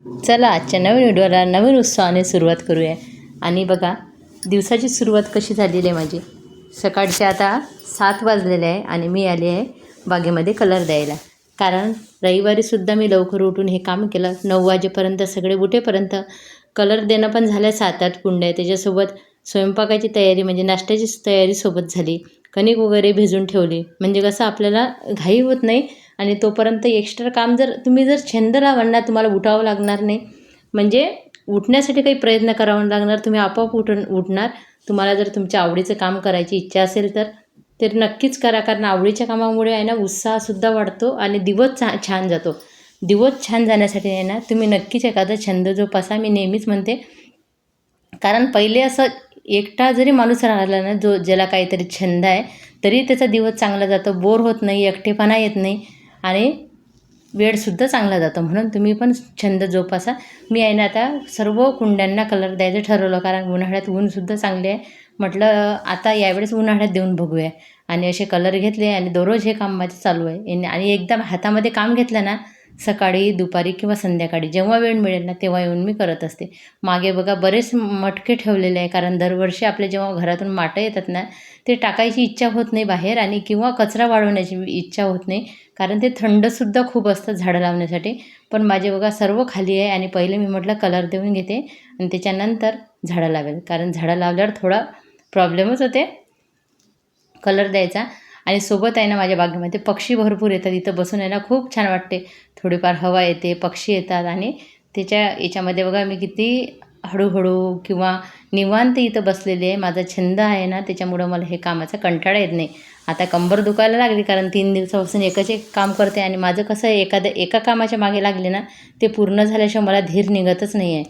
चला आजच्या नवीन व्हिडिओला नवीन उत्साहाने सुरुवात करूया. आणि बघा दिवसाची सुरुवात कशी झालेली आहे माझी. सकाळचे आता 7 वाजलेले आहे आणि मी आले आहे बागेमध्ये कलर द्यायला. कारण रविवारीसुद्धा मी लवकर उठून हे काम केलं. 9 वाजेपर्यंत सगळे उठेपर्यंत कलर देणं पण झालं. 7-8 कुंड्या, त्याच्यासोबत स्वयंपाकाची तयारी म्हणजे नाश्त्याची तयारी सोबत झाली. कणिक वगैरे भिजून ठेवली. म्हणजे कसं आपल्याला घाई होत नाही आणि तोपर्यंत एक्स्ट्रा काम तुम्ही छंद लावाल ना, तुम्हाला उठावं लागणार नाही. म्हणजे उठण्यासाठी काही प्रयत्न करावा लागणार, तुम्ही आपोआप उठणार. तुम्हाला जर तुमच्या आवडीचं काम करायची इच्छा असेल तर नक्कीच करा. कारण आवडीच्या कामामुळे आहे ना उत्साहसुद्धा वाढतो आणि दिवस छान जातो. दिवस छान जाण्यासाठी आहे ना तुम्ही नक्कीच एखादा छंद जोपासा. मी नेहमीच म्हणते, कारण पहिले असं एकटा जरी माणूस राहिला ना, ज्याला काहीतरी छंद आहे, तरी त्याचा दिवस चांगला जातो. बोर होत नाही, एकटेपणा येत नाही आणि वेळसुद्धा चांगला जातो. म्हणून तुम्ही पण छंद जोपासा. मी आहे ना आता सर्व कुंड्यांना कलर द्यायचं ठरवलं, कारण उन्हाळ्यात ऊनसुद्धा चांगले आहे. म्हटलं आता यावेळेस उन्हाळ्यात देऊन बघूया. आणि असे कलर घेतले आणि दररोज हे काम माझं चालू आहे. आणि एकदम हातामध्ये काम घेतलं ना, सकाळी, दुपारी किंवा संध्याकाळी जेव्हा वेळ मिळेल ना तेव्हा येऊन मी करत असते. मागे बघा बरेच मटके ठेवलेले आहे, कारण दरवर्षी आपल्या जेव्हा घरातून माटं येतात ना, ते टाकायची इच्छा होत नाही बाहेर आणि किंवा कचरा वाढवण्याची इच्छा होत नाही, कारण ते थंडसुद्धा खूप असतं झाडं लावण्यासाठी. पण माझे बघा सर्व खाली आहे आणि पहिले मी म्हटलं कलर देऊन घेते आणि त्याच्यानंतर झाडं लावेल. कारण झाडं लावल्यावर थोडा प्रॉब्लेमच होते कलर द्यायचा. आणि सोबत आहे ना माझ्या बागेमध्ये पक्षी भरपूर येतात. इथं बसून आहे ना खूप छान वाटते. थोडीफार हवा येते, पक्षी येतात आणि याच्यामध्ये बघा मी किती हळूहळू किंवा निवांत इथं बसलेली आहे. माझा छंद आहे ना, त्याच्यामुळं मला हे कामाचा कंटाळा येत नाही. आता कंबर दुखायला लागली, कारण 3 दिवसापासून एकच एक काम करते आणि माझं कसं आहे, एका कामाच्या मागे लागले ना, ते पूर्ण झाल्याशिवाय मला धीर निघतच नाही आहे.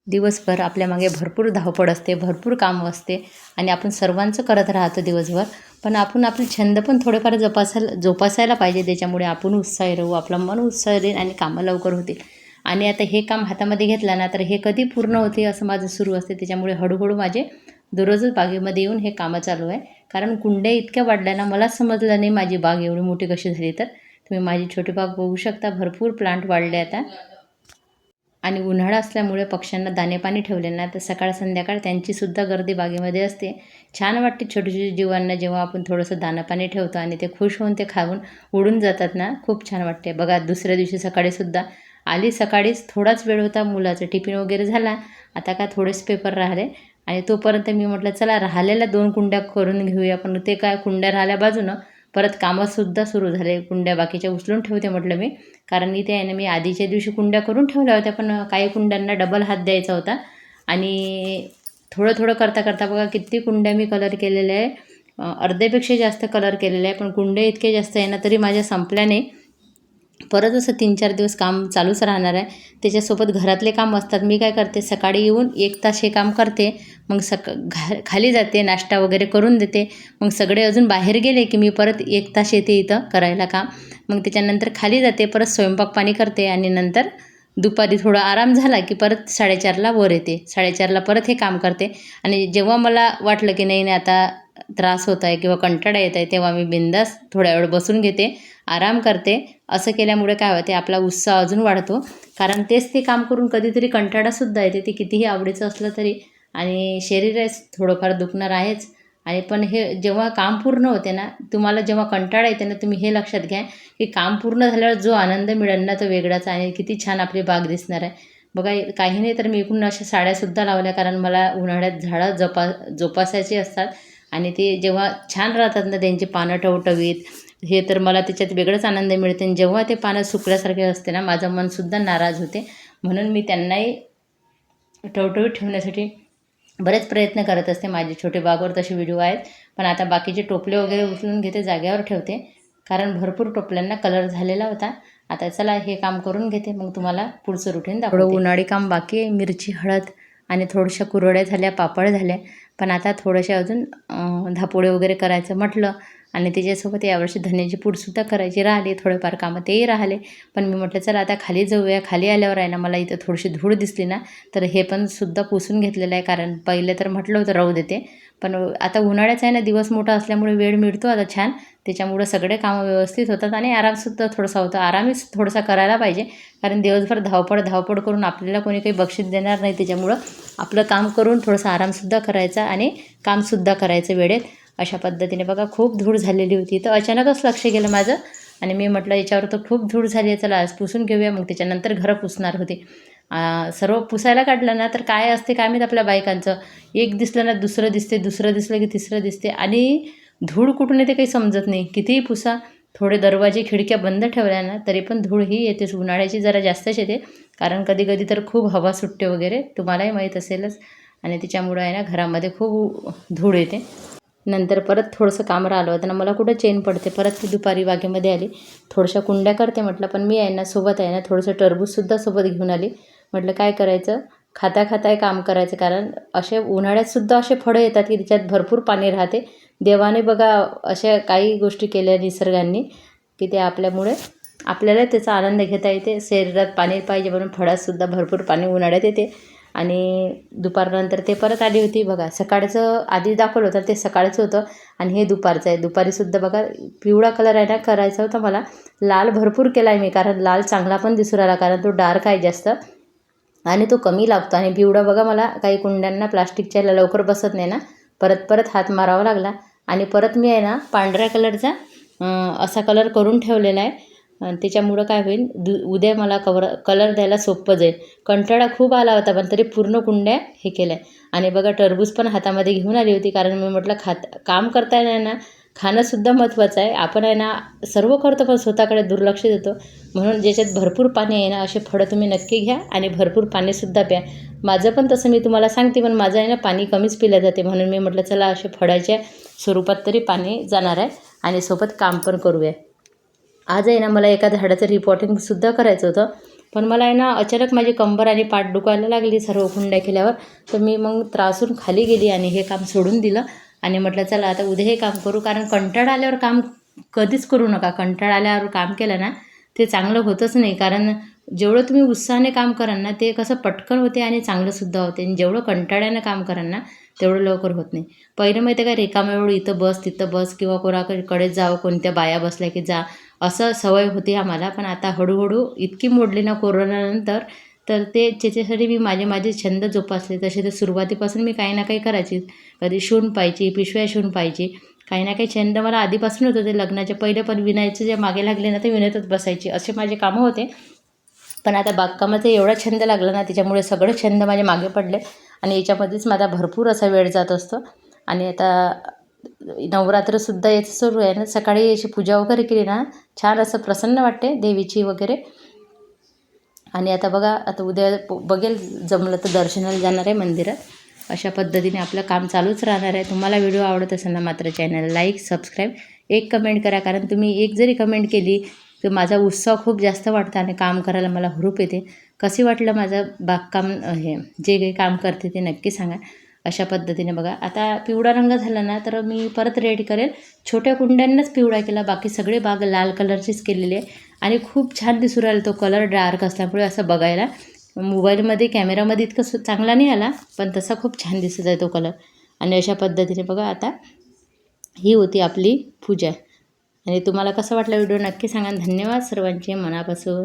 दिवसभर आपल्या मागे भरपूर धावपळ असते, भरपूर कामं असते आणि आपण सर्वांचं करत राहतो दिवसभर. पण आपण आपले छंद पण थोडेफार जोपासायला पाहिजे. त्याच्यामुळे आपण उत्साही राहू, आपलं मन उत्साही राहील आणि कामं लवकर होतील. आणि आता हे काम हातामध्ये घेतलं ना, तर हे कधी पूर्ण होते असं माझं सुरू असते. त्याच्यामुळे हळूहळू माझे दररोजच बागेमध्ये येऊन हे कामं चालू आहे. कारण कुंड्या इतक्या वाढल्या ना, मलाच समजलं नाही माझी बाग एवढी मोठी कशी झाली. तर तुम्ही माझी छोटी बाग बघू शकता, भरपूर प्लांट वाढले आता. आणि उन्हाळा असल्यामुळे पक्ष्यांना दाणे पाणी ठेवले ना, तर सकाळ संध्याकाळ त्यांचीसुद्धा गर्दी बागेमध्ये असते. छान वाटते छोटी छोटी जीवांना जेव्हा आपण थोडंसं दाणं पाणी ठेवतो आणि ते खुश होऊन ते खाऊन उडून जातात ना, खूप छान वाटते. बघा दुसऱ्या दिवशी सकाळीसुद्धा आली. सकाळीच थोडाच वेळ होता, मुलाचा टिफिन वगैरे झाला. आता काय थोडेच पेपर राहिले आणि तोपर्यंत मी म्हटलं चला राहिलेल्या 2 कुंड्या करून घेऊया. पण ते काय कुंड्या राहिल्या बाजूनं, परत कामंसुद्धा सुरू झाले. कुंड्या बाकीच्या उचलून ठेवते म्हटलं मी, कारण इथे आहे ना मी आधीच्या दिवशी कुंड्या करून ठेवल्या होत्या, पण काही कुंड्यांना डबल हात द्यायचा होता. आणि थोडं थोडं करता करता बघा किती कुंड्या मी कलर केलेल्या आहे. अर्ध्यापेक्षा जास्त कलर केलेलं आहे. पण कुंड्या इतके जास्त आहे ना, तरी माझ्या संपल्या नाही. परत असं 3-4 दिवस काम चालूच राहणार आहे. त्याच्यासोबत घरातले काम असतात. मी काय करते, सकाळी येऊन 1 तास हे काम करते. मग खाली जाते, नाश्ता वगैरे करून देते. मग सगळे अजून बाहेर गेले की मी परत 1 तास येते इथं करायला काम. मग त्याच्यानंतर खाली जाते, परत स्वयंपाक पाणी करते आणि नंतर दुपारी थोडा आराम झाला की परत 4:30ला वर येते. 4:30ला परत हे काम करते. आणि जेव्हा मला वाटलं की नाही आता त्रास होत आहे किंवा कंटाळा येत आहे, तेव्हा मी बिंदास थोड्या वेळ बसून घेते, आराम करते. असं केल्यामुळे काय होते, आपला उत्साह अजून वाढतो. कारण तेच ते काम करून कधीतरी कंटाळासुद्धा येते, ते कितीही आवडीचं असलं तरी. आणि शरीर आहे थोडंफार दुखणार आहेच. आणि पण हे जेव्हा काम पूर्ण होते ना, तुम्हाला जेव्हा कंटाळा येते ना, तुम्ही हे लक्षात घ्या की काम पूर्ण झाल्यावर जो आनंद मिळेल ना, तो वेगळाच आहे. किती छान आपली बाग दिसणार आहे. बघा काही नाही तर मी इकडून अशा साड्यासुद्धा लावल्या, कारण मला उन्हाळ्यात झाडं जोपासायची असतात. आणि ते जेव्हा छान राहतात ना, त्यांची पानं टवटवीत, हे तर मला त्याच्यात वेगळाच आनंद मिळते. आणि जेव्हा ते पानं सुकल्यासारखे असते ना, माझं मनसुद्धा नाराज होते. म्हणून मी त्यांनाही टवटवीत ठेवण्यासाठी बरेच प्रयत्न करत असते. माझी छोटे बागवर तसे व्हिडिओ आहेत. पण आता बाकीचे टोपले वगैरे उचलून घेते, जागेवर ठेवते, कारण भरपूर टोपल्यांना कलर झालेला होता. आता चला हे काम करून घेते, मग तुम्हाला पुढचं रुटीन दाखवते. थोडं उन्हाळी काम बाकी आहे, मिरची, हळद आणि थोड्याशा कुरवड्या झाल्या, पापड झाल्या. पण आता थोडेसे अजून धापोळे वगैरे करायचं म्हटलं आणि त्याच्यासोबत यावर्षी धन्याची पूडसुद्धा करायची राहिली, थोडेफार कामं तेही राहिले. पण मी म्हटलं चला आता खाली जाऊया. खाली आल्यावर आहे ना मला इथं थोडीशी धूळ दिसली ना, तर हे पण सुद्धा पुसून घेतलेलं आहे. कारण पहिले तर म्हटलं होतं राहू देते, पण आता उन्हाळ्याचा आहे ना, दिवस मोठा असल्यामुळे वेळ मिळतो आता छान. त्याच्यामुळं सगळे कामं व्यवस्थित होतात आणि आरामसुद्धा थोडासा होतो. आरामच थोडासा करायला पाहिजे, कारण दिवसभर धावपळ करून आपल्याला कोणी काही बक्षीस देणार नाही. त्याच्यामुळं आपलं काम करून थोडासा आरामसुद्धा करायचा आणि कामसुद्धा करायचं वेळेत. अशा पद्धतीने बघा खूप धूळ झालेली होती. तर अचानकच लक्ष गेलं माझं आणि मी म्हटलं याच्यावर तर खूप धूळ झाली आहे, चला आज पुसून घेऊया. मग त्याच्यानंतर घरं पुसणार होते. सर्व पुसायला काढलं ना, तर काय असते काय माहीत आपल्या बायकांचं, एक दिसलं ना दुसरं दिसते, दुसरं दिसलं की तिसरं दिसते आणि धूळ कुठून येते काही समजत नाही. कितीही पुसा, थोडे दरवाजे खिडक्या बंद ठेवल्या ना तरी पण धूळ ही येतेच. उन्हाळ्याची जरा जास्तच येते, कारण कधी कधी तर खूप हवा सुटते वगैरे, तुम्हालाही माहीत असेलच. आणि त्याच्यामुळं आहे ना घरामध्ये खूप धूळ येते. नंतर परत थोडंसं काम राहिलं होतं ना, मला कुठं चेन पडते. परत ती दुपारी बागेमध्ये आली, थोड्याशा कुंड्या करते म्हटलं. पण मी आहे ना सोबत आहे ना थोडंसं टरबूजसुद्धा सोबत घेऊन आली. म्हटलं काय करायचं, खाता खाताय काम करायचं. कारण असे उन्हाळ्यातसुद्धा असे फळं येतात की त्याच्यात भरपूर पाणी राहते. देवाने बघा अशा काही गोष्टी केल्या निसर्गाने की ते आपल्यामुळे आपल्याला त्याचा आनंद घेता येते. शरीरात पाणी पाहिजे म्हणून फळातसुद्धा भरपूर पाणी उन्हाळ्यात येते. आणि दुपारनंतर ते परत आली होती बघा. सकाळचं आधी दाखवलं होतं ते सकाळचं होतं आणि हे दुपारचं आहे. दुपारीसुद्धा बघा पिवळा कलर आहे ना करायचा होता मला. लाल भरपूर केला आहे मी, कारण लाल चांगला पण दिसू राहिला, कारण तो डार्क आहे जास्त आणि तो कमी लागतो. आणि पिवळा बघा मला काही कुंड्यांना प्लास्टिकच्या लवकर बसत नाही ना, परत हात मारावा लागला. आणि परत मी आहे ना पांढऱ्या कलरचा असा कलर करून ठेवलेला आहे. त्याच्यामुळं काय होईल, उद्या मला कलर द्यायला सोपं जाईल. कंटाळा खूप आला होता, पण तरी पूर्ण कुंड्या हे केल्या. आणि बघा टरबूज पण हातामध्ये घेऊन आली होती, कारण मी म्हटलं काम करता येणार ना, खाणंसुद्धा महत्त्वाचं आहे. आपण आहे ना सर्व करतो पण स्वतःकडे दुर्लक्ष देतो. म्हणून ज्याच्यात भरपूर पाणी आहे ना असे फळं तुम्ही नक्की घ्या आणि भरपूर पाणीसुद्धा प्या. माझं पण तसं मी तुम्हाला सांगते, पण माझं आहे ना पाणी कमीच पिलं जाते. म्हणून मी म्हटलं चला असे फळाच्या स्वरूपात तरी पाणी जाणार आहे आणि सोबत काम पण करूया. आज आहे ना मला एका झाडाचं रिपोर्टिंगसुद्धा करायचं होतं, पण मला आहे ना अचानक माझी कंबर आणि पाठ दुखायला लागली सर्व कुंड्या केल्यावर. तर मी मग त्रासून खाली गेली आणि हे काम सोडून दिलं आणि म्हटलं चला आता उद्या हे काम करू. कारण कंटाळा आल्यावर काम कधीच करू नका. कंटाळा आल्यावर काम केलं ना ते चांगलं होतच नाही. कारण जेवढं तुम्ही उत्साहाने काम कराल ना ते कसं पटकन होते आणि चांगलंसुद्धा होते. आणि जेवढं कंटाळ्यानं काम कराल ना तेवढं लवकर होत नाही. पहिलं माहिती आहे का, रिकाम्या वेळ इथं बस तिथं बस किंवा कोणाकडे जावं, कोणत्या बाया बसल्या की जा, असं सवय होती आम्हाला. पण आता हळूहळू इतकी मोडली ना कोरोनानंतर, तर ते त्याच्यासाठी मी माझे छंद जोपासले. तसे तर सुरुवातीपासून मी काही ना काही करायची. कधी शिवून पाहिजे, पिशव्या शिवून पाहिजे, काही ना काही छंद मला आधीपासून होतं. ते लग्नाच्या पहिले पण विणायचं जे मागे लागले ना ते विणतच बसायची, असे माझे कामं होते. पण आता बागकामाचा एवढा छंद लागला ना त्याच्यामुळे सगळे छंद माझे मागे पडले आणि याच्यामध्येच माझा भरपूर असा वेळ जात असतो. आणि आता नवरात्रसुद्धा याचं सुरू आहे ना, सकाळी अशी पूजा वगैरे केली ना छान असं प्रसन्न वाटते देवीची वगैरे. आणि आता बघा आता उद्या बघेल जमलं तर दर्शनाला जाणार आहे मंदिरात. अशा पद्धतीने आपलं काम चालूच राहणार आहे. तुम्हाला व्हिडिओ आवडत असेल ना मात्र चॅनल लाईक सबस्क्राईब एक कमेंट करा, कारण तुम्ही एक जरी कमेंट केली तर माझा उत्साह खूप जास्त वाटतं आणि काम करायला मला हुरूप येते. कसे वाटलं माझं बागकाम, हे जे काही काम करते ते नक्की सांगा. अशा पद्धतीने बघा आता पिवळा रंग झाला ना तर मी परत रेडी करेल. छोट्या कुंड्यांनाच पिवळा केला, बाकी सगळे बाग लाल कलरचीच केलेली आहे. आणि खूप छान दिसू राहिला तो कलर डार्क असल्यामुळे असं बघायला. मोबाईलमध्ये कॅमेरामध्ये इतकं चांगला नाही आला, पण तसा खूप छान दिसत आहे तो कलर. आणि अशा पद्धतीने बघा आता ही होती आपली पूजा. आणि तुम्हाला कसं वाटलं व्हिडिओ नक्की सांगा. धन्यवाद सर्वांचे मनापासून.